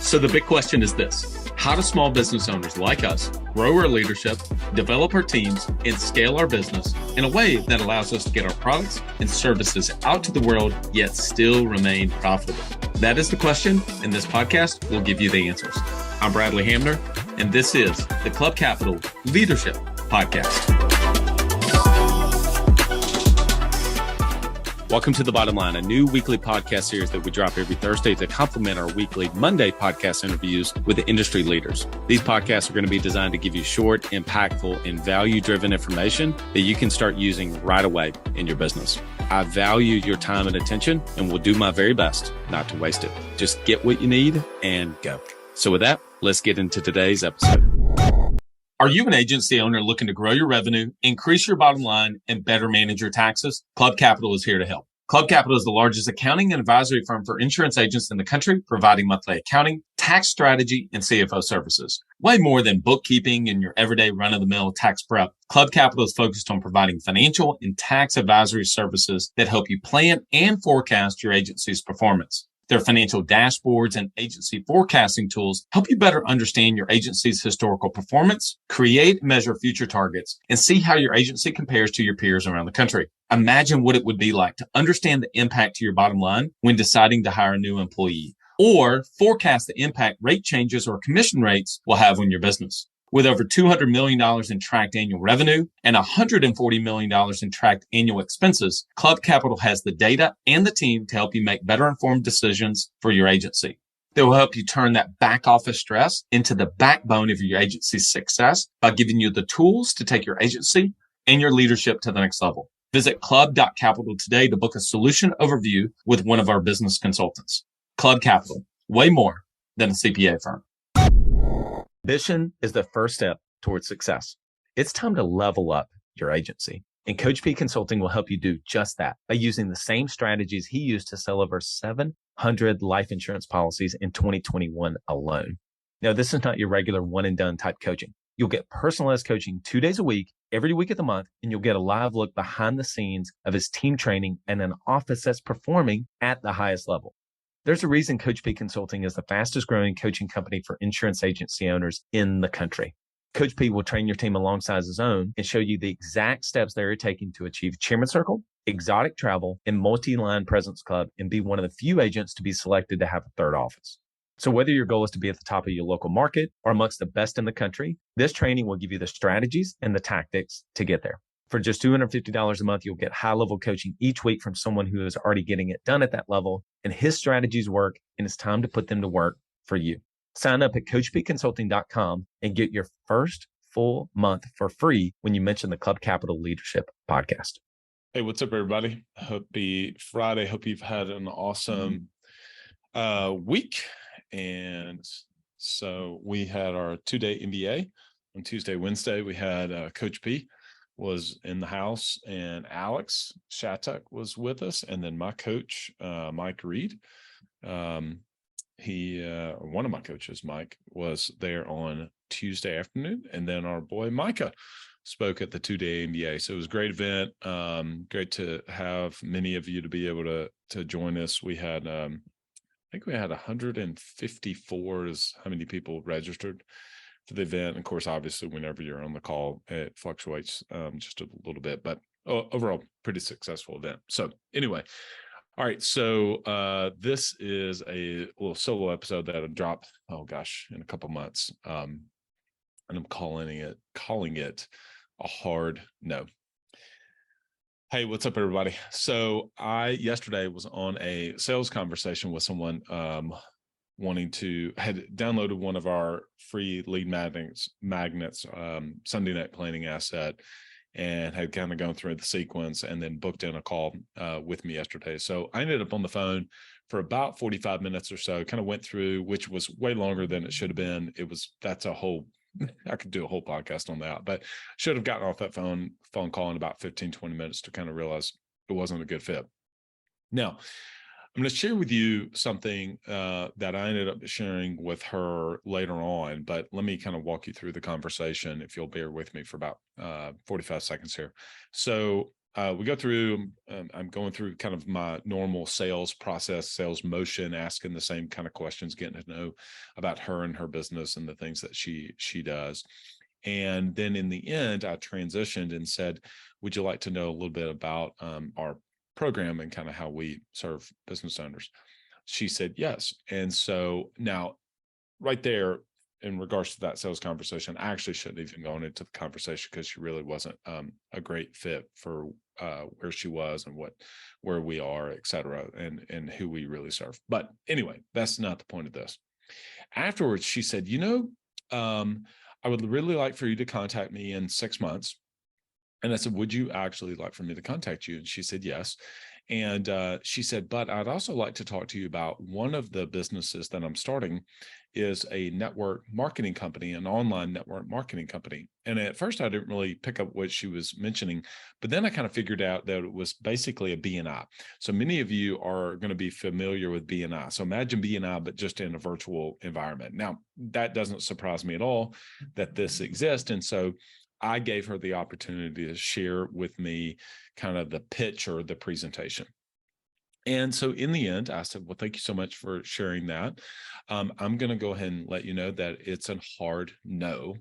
So the big question is this: how do small business owners like us grow our leadership, develop our teams, and scale our business in a way that allows us to get our products and services out to the world, yet still remain profitable? That is the question, and this podcast will give you the answers. I'm Bradley Hamner, and this is the Club Capital Leadership Podcast. Welcome to The Bottom Line, a new weekly podcast series that we drop every Thursday to complement our weekly Monday podcast interviews with the industry leaders. These podcasts are going to be designed to give you short, impactful, and value-driven information that you can start using right away in your business. I value your time and attention and will do my very best not to waste it. Just get what you need and go. So with that, let's get into today's episode. Are you an agency owner looking to grow your revenue, increase your bottom line, and better manage your taxes? Club Capital is here to help. Club Capital is the largest accounting and advisory firm for insurance agents in the country, providing monthly accounting, tax strategy, and CFO services. Way more than bookkeeping and your everyday run-of-the-mill tax prep, Club Capital is focused on providing financial and tax advisory services that help you plan and forecast your agency's performance. Their financial dashboards and agency forecasting tools help you better understand your agency's historical performance, create and measure future targets, and see how your agency compares to your peers around the country. Imagine what it would be like to understand the impact to your bottom line when deciding to hire a new employee, or forecast the impact rate changes or commission rates will have on your business. With over $200 million in tracked annual revenue and $140 million in tracked annual expenses, Club Capital has the data and the team to help you make better informed decisions for your agency. They will help you turn that back office stress into the backbone of your agency's success by giving you the tools to take your agency and your leadership to the next level. Visit club.capital today to book a solution overview with one of our business consultants. Club Capital, way more than a CPA firm. Ambition is the first step towards success. It's time to level up your agency. And Coach P Consulting will help you do just that by using the same strategies he used to sell over 700 life insurance policies in 2021 alone. Now, this is not your regular one and done type coaching. You'll get personalized coaching 2 days a week, every week of the month, and you'll get a live look behind the scenes of his team training and an office that's performing at the highest level. There's a reason Coach P Consulting is the fastest growing coaching company for insurance agency owners in the country. Coach P will train your team alongside his own and show you the exact steps they're taking to achieve Chairman Circle, exotic travel, and multi-line presence club, and be one of the few agents to be selected to have a third office. So whether your goal is to be at the top of your local market or amongst the best in the country, this training will give you the strategies and the tactics to get there. For just $250 a month, you'll get high-level coaching each week from someone who is already getting it done at that level, and his strategies work, and it's time to put them to work for you. Sign up at coachpconsulting.com and get your first full month for free when you mention the Club Capital Leadership Podcast. Hey, what's up, everybody? Happy Friday. Hope you've had an awesome week. And so we had our 2-day MBA on Tuesday, Wednesday. We had Coach P was in the house, and Alex Shattuck was with us, and then my coach, Mike Reed. One of my coaches, Mike, was there on Tuesday afternoon, and then our boy Micah spoke at the 2-day MBA. So it was a great event. Great to have many of you to be able to join us. We had, I think we had 154 is how many people registered for the event. And of course, obviously, whenever you're on the call, it fluctuates just a little bit, but overall, pretty successful event. So anyway, all right. So this is a little solo episode that'll drop, in a couple months. And I'm calling it a hard no. Hey, what's up, everybody? So I yesterday was on a sales conversation with someone had downloaded one of our free lead magnets, Sunday night planning asset, and had kind of gone through the sequence and then booked in a call with me yesterday. So I ended up on the phone for about 45 minutes or so, kind of went through, which was way longer than it should have been. I could do a whole podcast on that, but should have gotten off that phone call in about 15, 20 minutes to kind of realize it wasn't a good fit. Now, I'm going to share with you something that I ended up sharing with her later on, but let me kind of walk you through the conversation if you'll bear with me for about 45 seconds here. So we go through, I'm going through kind of my normal sales process, sales motion, asking the same kind of questions, getting to know about her and her business and the things that she does. And then in the end, I transitioned and said, would you like to know a little bit about our program and kind of how we serve business owners? She said yes. And so now right there, in regards to that sales conversation, I actually shouldn't have even gone into the conversation because she really wasn't a great fit for where she was and where we are, et cetera, and who we really serve. But anyway, that's not the point of this. Afterwards, she said, I would really like for you to contact me in 6 months. And I said, would you actually like for me to contact you? And she said, yes. And she said, but I'd also like to talk to you about one of the businesses that I'm starting is a network marketing company, an online network marketing company. And at first I didn't really pick up what she was mentioning, but then I kind of figured out that it was basically a BNI. So many of you are going to be familiar with BNI. So imagine BNI, but just in a virtual environment. Now, that doesn't surprise me at all that this exists. And so I gave her the opportunity to share with me kind of the pitch or the presentation. And so in the end, I said, well, thank you so much for sharing that. I'm going to go ahead and let you know that it's a hard no,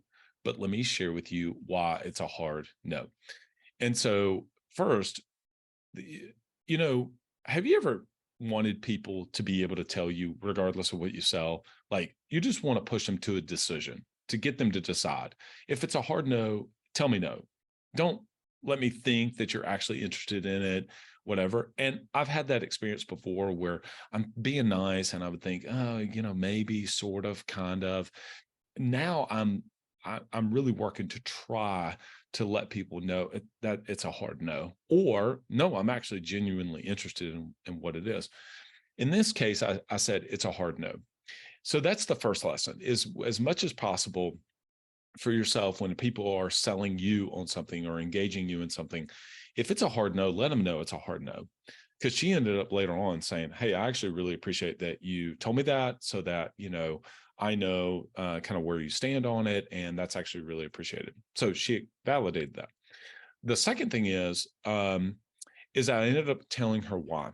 but let me share with you why it's a hard no. And so first, have you ever wanted people to be able to tell you, regardless of what you sell, like you just want to push them to a decision, to get them to decide? If it's a hard no, tell me no. Don't let me think that you're actually interested in it, whatever. And I've had that experience before where I'm being nice and I would think, oh, maybe, sort of, kind of. Now I'm really working to try to let people know that it's a hard no, or no, I'm actually genuinely interested in what it is. In this case, I said it's a hard no. So that's the first lesson, is as much as possible for yourself when people are selling you on something or engaging you in something, if it's a hard no, let them know it's a hard no. Because she ended up later on saying, hey, I actually really appreciate that you told me that, so that, I know kind of where you stand on it. And that's actually really appreciated. So she validated that. The second thing is I ended up telling her why.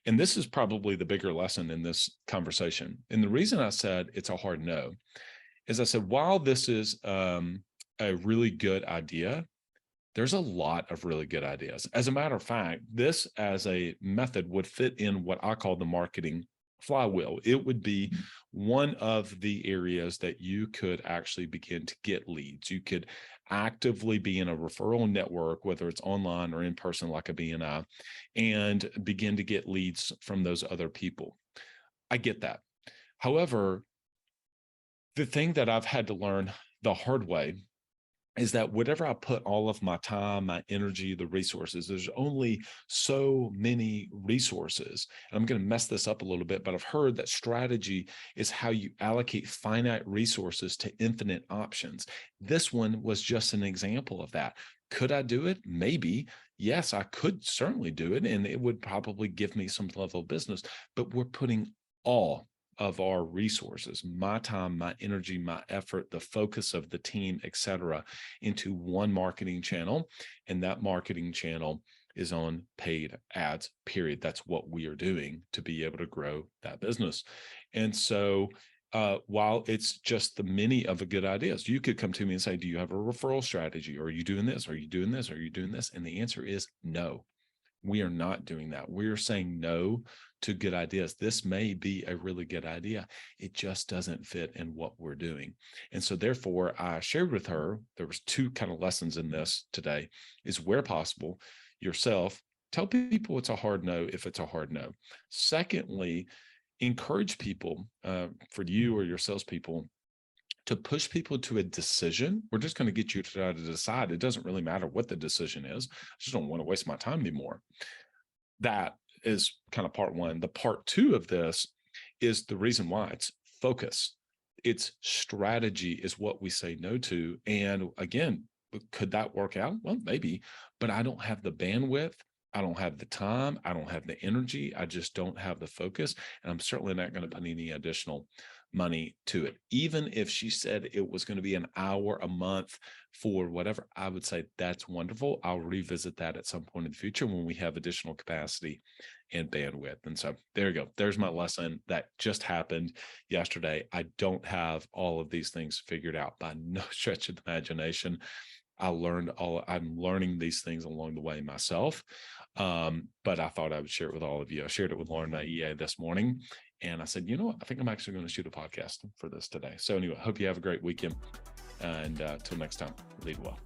And this is probably the bigger lesson in this conversation. And the reason I said it's a hard no is I said, while this is a really good idea, there's a lot of really good ideas. As a matter of fact, this as a method would fit in what I call the marketing flywheel. It would be one of the areas that you could actually begin to get leads. You could actively be in a referral network, whether it's online or in person, like a BNI, and begin to get leads from those other people. I get that. However, the thing that I've had to learn the hard way is that whatever I put all of my time, my energy, the resources, there's only so many resources. And I'm going to mess this up a little bit, but I've heard that strategy is how you allocate finite resources to infinite options. This one was just an example of that. Could I do it? Maybe. Yes, I could certainly do it. And it would probably give me some level of business, but we're putting all of our resources, my time, my energy, my effort, the focus of the team, et cetera, into one marketing channel. And that marketing channel is on paid ads, period. That's what we are doing to be able to grow that business. And so while it's just the many of the good ideas, you could come to me and say, do you have a referral strategy? Or are you doing this? Are you doing this? Are you doing this? And the answer is no. We are not doing that. We are saying no to good ideas. This may be a really good idea. It just doesn't fit in what we're doing. And so therefore, I shared with her, there was two kind of lessons in this today, is where possible, yourself, tell people it's a hard no if it's a hard no. Secondly, encourage people, for you or your salespeople, to push people to a decision. We're just going to get you to try to decide. It doesn't really matter what the decision is. I just don't want to waste my time anymore. That is kind of part one. The part two of this is the reason why. It's focus. It's strategy is what we say no to. And again, could that work out? Well, maybe, but I don't have the bandwidth. I don't have the time. I don't have the energy. I just don't have the focus. And I'm certainly not going to put any additional money to it. Even if she said it was going to be an hour a month for whatever, I would say that's wonderful. I'll revisit that at some point in the future when we have additional capacity and bandwidth. And so there you go. There's my lesson that just happened yesterday. I don't have all of these things figured out by no stretch of the imagination. I'm learning these things along the way myself. But I thought I would share it with all of you. I shared it with Lauren at EA this morning. And I said, you know what? I think I'm actually going to shoot a podcast for this today. So anyway, hope you have a great weekend. And till next time, lead well.